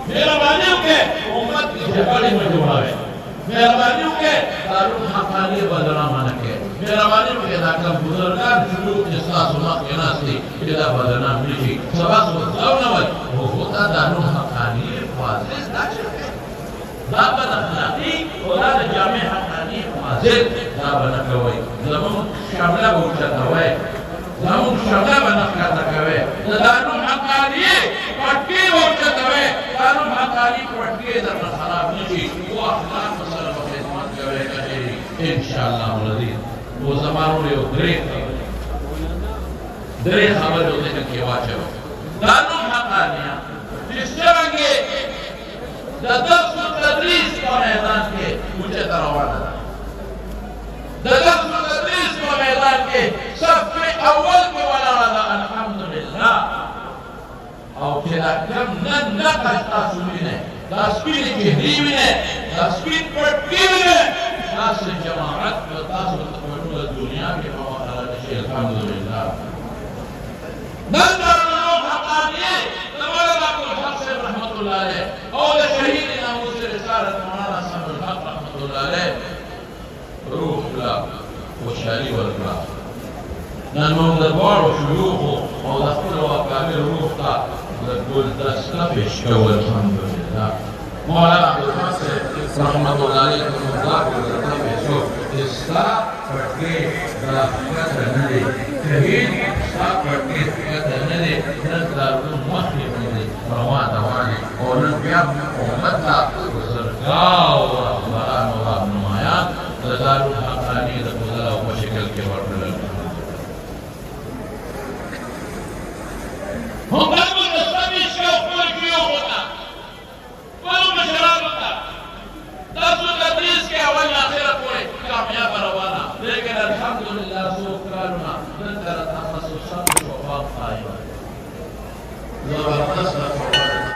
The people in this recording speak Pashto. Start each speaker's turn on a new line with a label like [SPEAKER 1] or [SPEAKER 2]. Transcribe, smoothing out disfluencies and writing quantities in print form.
[SPEAKER 1] مهربانیوں کے امت کی جھپڑی میں جوڑاوے مہربانیوں کے دارون حقانی بدنا مانکے مہربانیوں کے داکم بزرگان شروع احساس وقت کے ناسی جدا بدنا ملیشی سباس وطلاو نوال وہ ہوتا دارون حقانی فاضل داشر ہے دابن اخلاقی اور داد جامع حقانی فاضل دابن اکوئی زمان شملہ بوچھتا ہوئے زمان شملہ بنکتا ہوئے دارون حقانی پٹکی بوچھتا ہوئے دارون حقانی پٹکی در خراب نشی وہ اخلاق مسئلہ خدمت کرے گا انشاءاللہ العزیز وہ زمانوں لے درے خبر جو ذکر کی واچہ ہو دارون حقانیاں جس طرح کے درس و تدریس کا میدان کے مجھے تروانا درس و تدریس کا میدان کے سب سے اول کے والا الحمدللہ اور کہا کم نقش تاسولی نے تاسولی کہنی بھی نے تاسولی پڑکی بھی نے تاثر جماعت و تاثر تقویل دنیا کے مواقع رشی الحمدللہ نظر لوگ حقانیے نمال عبد الحق سے رحمت اللہ علیہ اور شہید ناموس رسالت مولانا صاحب الحق رحمت اللہ علیہ روح اللہ و شاری والبراء نانمون دربار و شیوخ و دخل و اکامل روح تا لکل دستفش کو الحمدللہ مولانا عبد الحق سے رحمت اللہ علیہ مطلق و دستفش استا پڑھے درافت رہنے شہید استا پڑھے درافت رہنے نظر مخی ہونے روان دوانے اور نبیاب محمد لا بزرگاہ و رحمران و رحمنمایان لدار الحقانی دقضلہ و مشکل کے ورد لگا ہم قلب الاسلامی شوق پر کیوں ہوتا قلب شراب ہوتا درس و تدریس کے اول آخرت پورے کامیاب روانا لیکن الحمدللہ سوف کارنا دن کرتا خصوصا شفاق قائمہ زبردست